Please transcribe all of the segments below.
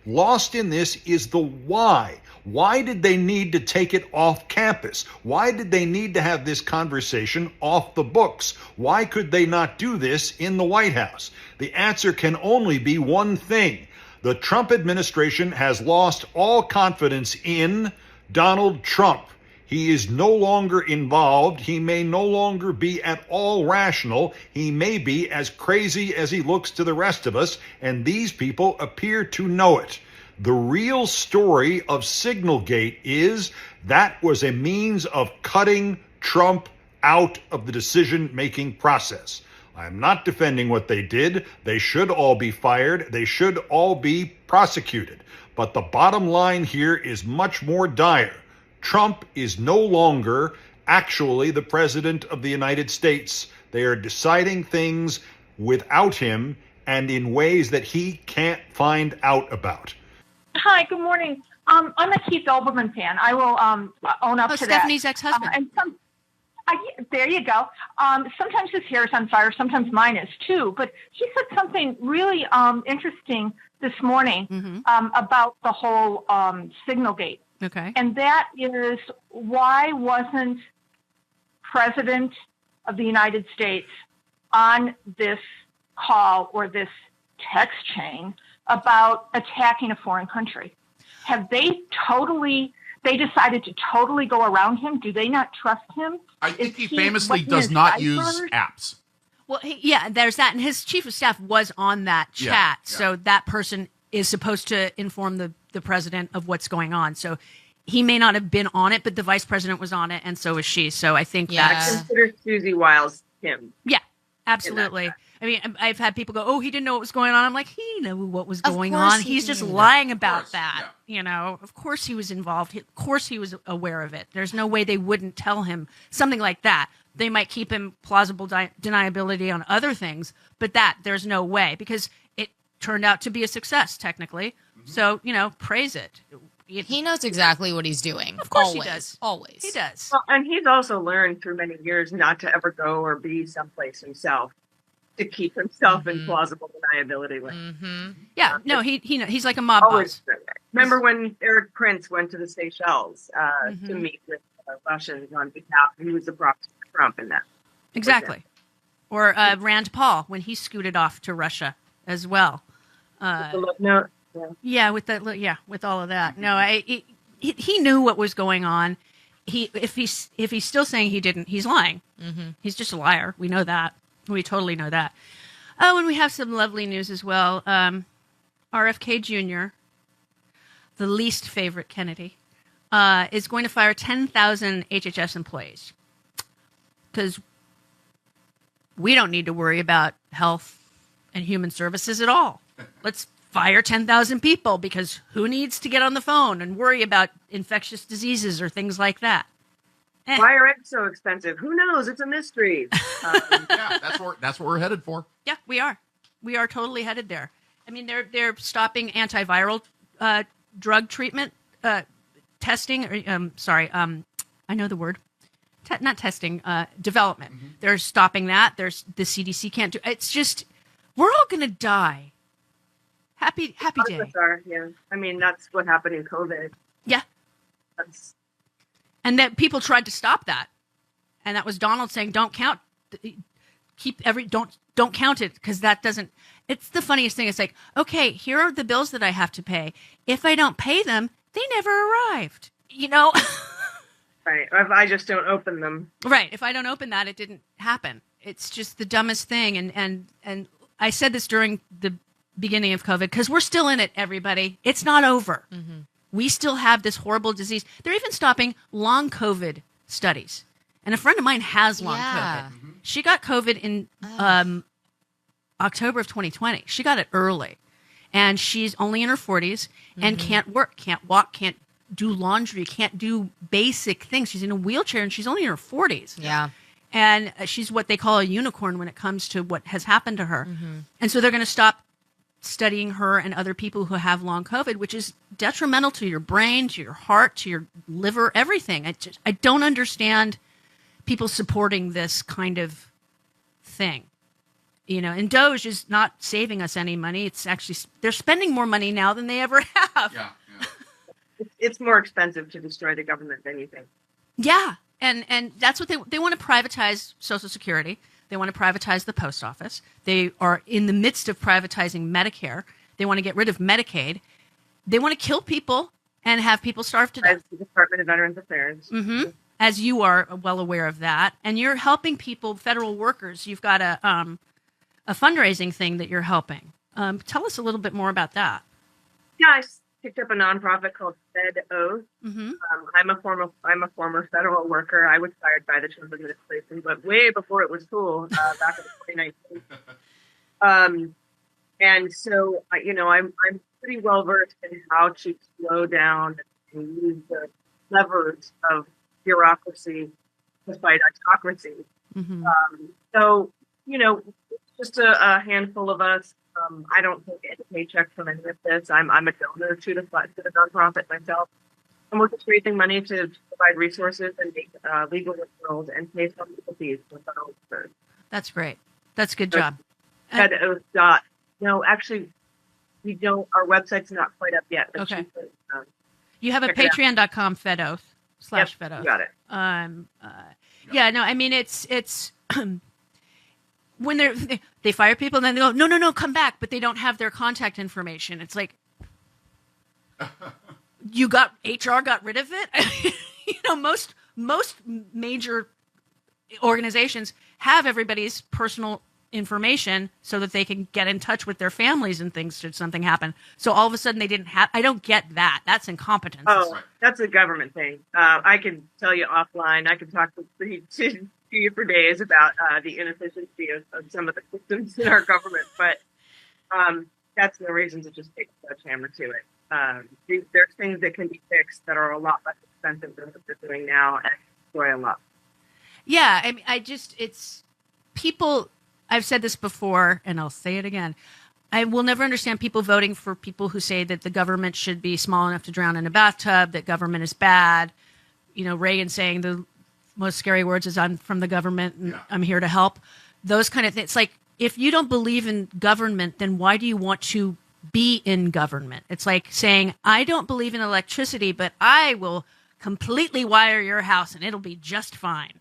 Lost in this is the why. Why did they need to take it off campus? Why did they need to have this conversation off the books? Why could they not do this in the White House? The answer can only be one thing. The Trump administration has lost all confidence in Donald Trump. He is no longer involved. He may no longer be at all rational. He may be as crazy as he looks to the rest of us, and these people appear to know it. The real story of Signalgate is that was a means of cutting Trump out of the decision-making process. I'm not defending what they did. They should all be fired. They should all be prosecuted. But the bottom line here is much more dire. Trump is no longer actually the president of the United States. They are deciding things without him and in ways that he can't find out about. Hi, good morning. I'm a Keith Olbermann fan. I will own up to Stephanie's that. ex-husband. There you go. Sometimes his hair is on fire, sometimes mine is too. But he said something really interesting this morning about the whole Signalgate. Okay. And that is, why wasn't President of the United States on this call or this text chain about attacking a foreign country? Have they decided to totally go around him? Do they not trust him? I think he famously does not use apps. Well, there's that. And his chief of staff was on that chat. Yeah. So that person is supposed to inform the president of what's going on. So he may not have been on it, but the vice president was on it, and so was she. So I think that's... I consider Susie Wiles him. Yeah, absolutely. I mean, I've had people go, oh, he didn't know what was going on. I'm like, he knew what was going on. He's just lying about that. Yeah. You know, of course he was involved. Of course he was aware of it. There's no way they wouldn't tell him something like that. They might keep him plausible deniability on other things, but there's no way, because it turned out to be a success, technically. So, praise it. He knows exactly what he's doing. Of course always, he does. Always. He does. Well, and he's also learned through many years not to ever go or be someplace himself, to keep himself in plausible deniability. Yeah, no, he's like a mob boss. Remember when Eric Prince went to the Seychelles to meet with Russians on behalf? He was a proxy for Trump in that. Exactly. Or Rand Paul when he scooted off to Russia as well. With the love note. With all of that. No, he knew what was going on. If he's still saying he didn't, he's lying. He's just a liar. We know that. We totally know that. Oh, and we have some lovely news as well. RFK Jr., the least favorite Kennedy, is going to fire 10,000 HHS employees because we don't need to worry about health and human services at all. Let's fire 10,000 people, because who needs to get on the phone and worry about infectious diseases or things like that? Why are eggs so expensive? Who knows? It's a mystery. That's what we're headed for. Yeah, we are. We are totally headed there. I mean, they're stopping antiviral drug treatment testing. I know the word. Not testing. Development. They're stopping that. The CDC can't do. It's just, we're all going to die. Happy day. Yeah. I mean, that's what happened in COVID. Yeah. And that people tried to stop that. And that was Donald saying, don't count, don't count it, because that doesn't, it's the funniest thing. It's like, okay, here are the bills that I have to pay. If I don't pay them, they never arrived, Right. Or if I just don't open them. Right. If I don't open that, it didn't happen. It's just the dumbest thing. And I said this during the beginning of COVID, because we're still in it, everybody. It's not over. We still have this horrible disease. They're even stopping long COVID studies. And a friend of mine has long COVID. She got COVID in October of 2020. She got it early. And she's only in her 40s and can't work, can't walk, can't do laundry, can't do basic things. She's in a wheelchair and she's only in her 40s. Yeah. And she's what they call a unicorn when it comes to what has happened to her. And so they're going to stop studying her and other people who have long COVID, which is detrimental to your brain, to your heart, to your liver, everything. I don't understand people supporting this kind of thing. And Doge is not saving us any money. It's actually, they're spending more money now than they ever have. Yeah. It's more expensive to destroy the government than you think. Yeah. And that's what they want to privatize Social Security. They want to privatize the post office. They are in the midst of privatizing Medicare. They want to get rid of Medicaid. They want to kill people and have people starve to death. As the Department of Veterans Affairs. Mm-hmm. As you are well aware of that. And you're helping people, federal workers. You've got a fundraising thing that you're helping. Tell us a little bit more about that. Yeah, I picked up a nonprofit called Fed Oath. Mm-hmm. I'm a former federal worker. I was fired by the Trump administration, but way before it was cool, back in 2019. And so, I'm pretty well versed in how to slow down and use the levers of bureaucracy to fight autocracy. Mm-hmm. So, it's just a handful of us. I don't take any paycheck from any of this. I'm a donor to the nonprofit myself. And we're just raising money to provide resources and make legal referrals and pay some legal fees for federal workers. That's great. That's a good job. No, actually, we don't. Our website's not quite up yet. But Okay. Could, You have a patreon.com fedoath/fedoath. You got it. Yeah, no, I mean, it's when they fire people and then they go, no, come back, but they don't have their contact information. It's like, HR got rid of it. Most major organizations have everybody's personal information so that they can get in touch with their families and things should something happen. So all of a sudden they didn't have. I don't get that. That's incompetence. Oh, that's a government thing. I can tell you offline. I can talk to you for days about the inefficiency of some of the systems in our government, but that's no reason to just take a sledgehammer to it. There's things that can be fixed that are a lot less expensive than what they're doing now and destroy a lot. Yeah, I mean, it's people. I've said this before, and I'll say it again. I will never understand people voting for people who say that the government should be small enough to drown in a bathtub, that government is bad. Reagan saying the most scary words is "I'm from the government and I'm here to help." Those kind of things. It's like, if you don't believe in government, then why do you want to be in government? It's like saying, I don't believe in electricity, but I will completely wire your house and it'll be just fine.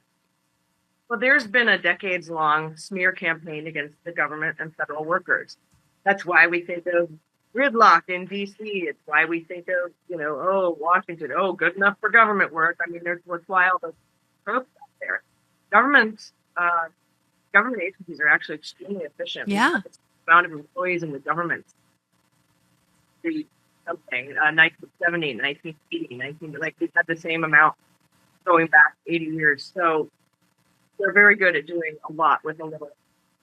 Well, there's been a decades-long smear campaign against the government and federal workers. That's why we think of gridlock in D.C. It's why we think of, Washington. Oh, good enough for government work. I mean, that's why all those tropes out there. Government agencies are actually extremely efficient. Yeah. The amount of employees in the government. Something, 1970, 1980, we've had the same amount going back 80 years. So they're very good at doing a lot with a little.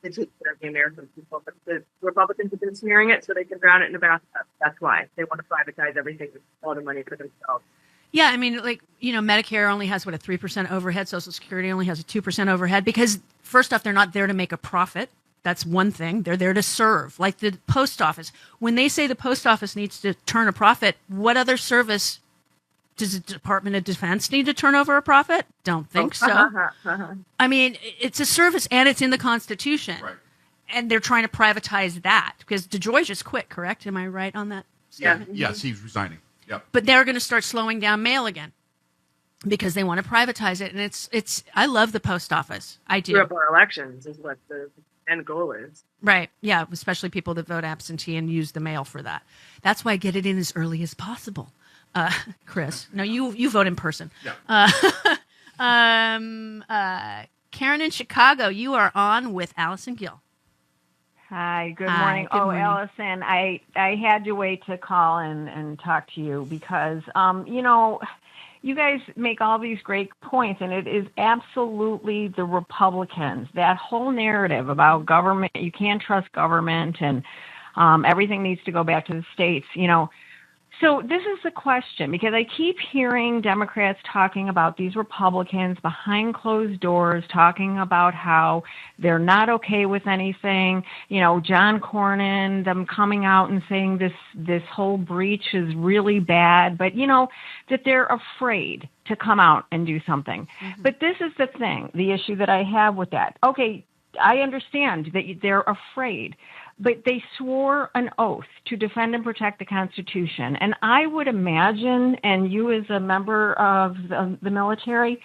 They take care of the American people, but the Republicans have been smearing it so they can drown it in a bathtub. That's why they want to privatize everything with all the money for themselves. Yeah, I mean, Medicare only has, a 3% overhead. Social Security only has a 2% overhead because, first off, they're not there to make a profit. That's one thing. They're there to serve, like the post office. When they say the post office needs to turn a profit, what other service does the Department of Defense need to turn over a profit? Don't think so. I mean, it's a service and it's in the Constitution. Right. And they're trying to privatize that because DeJoy just quit, correct? Am I right on that statement? Yes, he's resigning. Yep. But they're going to start slowing down mail again because they want to privatize it. And it's. I love the post office. I do. Screw up our elections is what the end goal is. Right. Yeah. Especially people that vote absentee and use the mail for that. That's why I get it in as early as possible. Chris, no, you vote in person. Yeah. Karen in Chicago, you are on with Allison Gill. Hi, good Hi, morning. good morning. Allison, I had to wait to call and talk to you because, you guys make all these great points, and it is absolutely the Republicans. That whole narrative about government, you can't trust government, and everything needs to go back to the states, So this is the question, because I keep hearing Democrats talking about these Republicans behind closed doors, talking about how they're not okay with anything. John Cornyn, them coming out and saying this whole breach is really bad, but, that they're afraid to come out and do something. Mm-hmm. But this is the thing, the issue that I have with that. Okay, I understand that they're afraid, but they swore an oath to defend and protect the Constitution. And I would imagine, and you as a member of the military,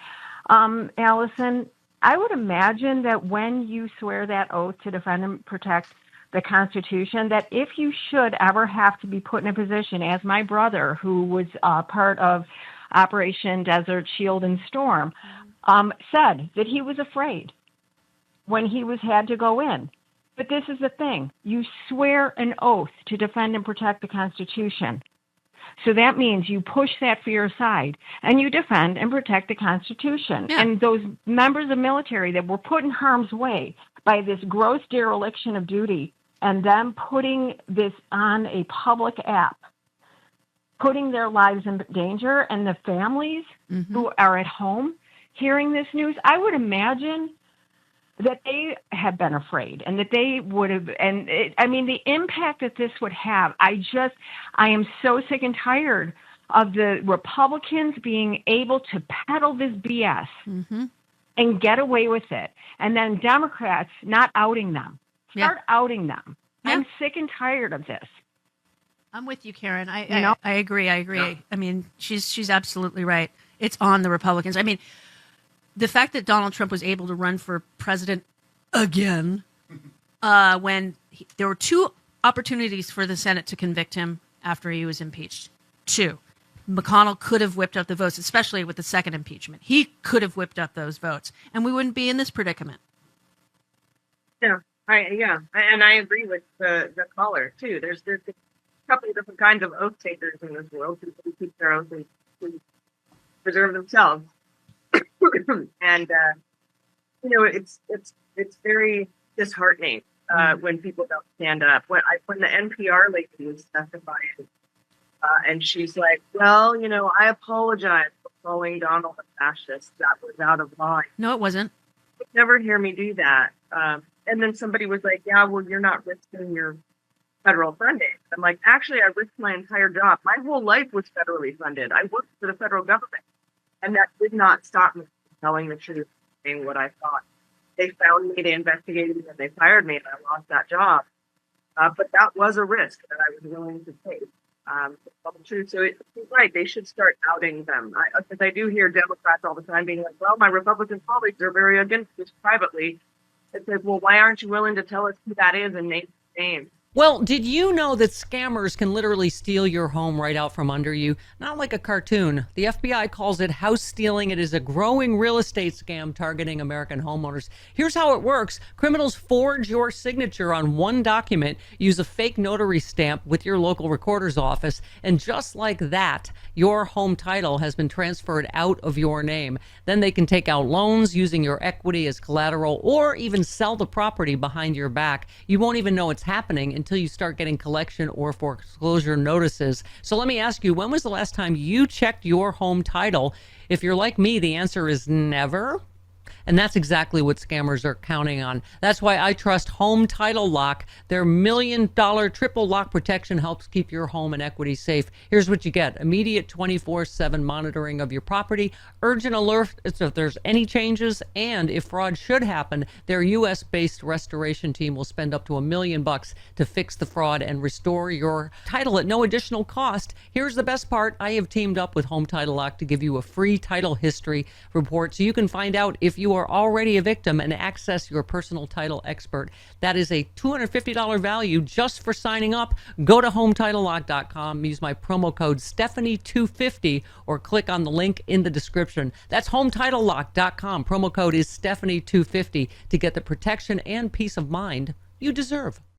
Allison, I would imagine that when you swear that oath to defend and protect the Constitution, that if you should ever have to be put in a position, as my brother, who was part of Operation Desert Shield and Storm, said that he was afraid when he had to go in. But this is the thing. You swear an oath to defend and protect the Constitution. So that means you push that fear aside and you defend and protect the Constitution. Yeah. And those members of military that were put in harm's way by this gross dereliction of duty and them putting this on a public app, putting their lives in danger, and the families who are at home hearing this news, I would imagine that they have been afraid and that they would have, the impact that this would have, I am so sick and tired of the Republicans being able to peddle this BS and get away with it. And then Democrats not outing them. Start outing them. Yeah. I'm sick and tired of this. I'm with you, Karen. I agree. Yeah. I mean, she's absolutely right. It's on the Republicans. I mean, the fact that Donald Trump was able to run for president again when there were two opportunities for the Senate to convict him after he was impeached. Two. McConnell could have whipped up the votes, especially with the second impeachment. He could have whipped up those votes, and we wouldn't be in this predicament. Yeah, and I agree with the caller, too. There's a couple of different kinds of oath takers in this world. People who keep their oath and who preserve themselves. And it's very disheartening when people don't stand up. When the NPR lady was testifying, and she's like, "Well, I apologize for calling Donald a fascist. That was out of line." No, it wasn't. You'd never hear me do that. And then somebody was like, "Yeah, well, you're not risking your federal funding." I'm like, actually, I risked my entire job. My whole life was federally funded. I worked for the federal government. And that did not stop me from telling the truth, saying what I thought. They found me, they investigated me, and they fired me, and I lost that job. But that was a risk that I was willing to take. To tell the truth. So it's right. They should start outing them. Because I do hear Democrats all the time being like, "Well, my Republican colleagues are very against this privately." It's like, well, why aren't you willing to tell us who that is and name names? Well, did you know that scammers can literally steal your home right out from under you? Not like a cartoon. The FBI calls it house stealing. It is a growing real estate scam targeting American homeowners. Here's how it works. Criminals forge your signature on one document, use a fake notary stamp with your local recorder's office, and just like that, your home title has been transferred out of your name. Then they can take out loans using your equity as collateral or even sell the property behind your back. You won't even know it's happening until you start getting collection or foreclosure notices. So let me ask you, when was the last time you checked your home title? If you're like me, the answer is never. And that's exactly what scammers are counting on. That's why I trust Home Title Lock. Their $1 million triple lock protection helps keep your home and equity safe. Here's what you get. Immediate 24/7 monitoring of your property, urgent alert if there's any changes, and if fraud should happen, their U.S.-based restoration team will spend up to $1 million to fix the fraud and restore your title at no additional cost. Here's the best part. I have teamed up with Home Title Lock to give you a free title history report so you can find out if you are already a victim and access your personal title expert. That is a $250 value just for signing up. Go to HometitleLock.com, use my promo code Stephanie250 or click on the link in the description. That's HometitleLock.com. Promo code is Stephanie250 to get the protection and peace of mind you deserve.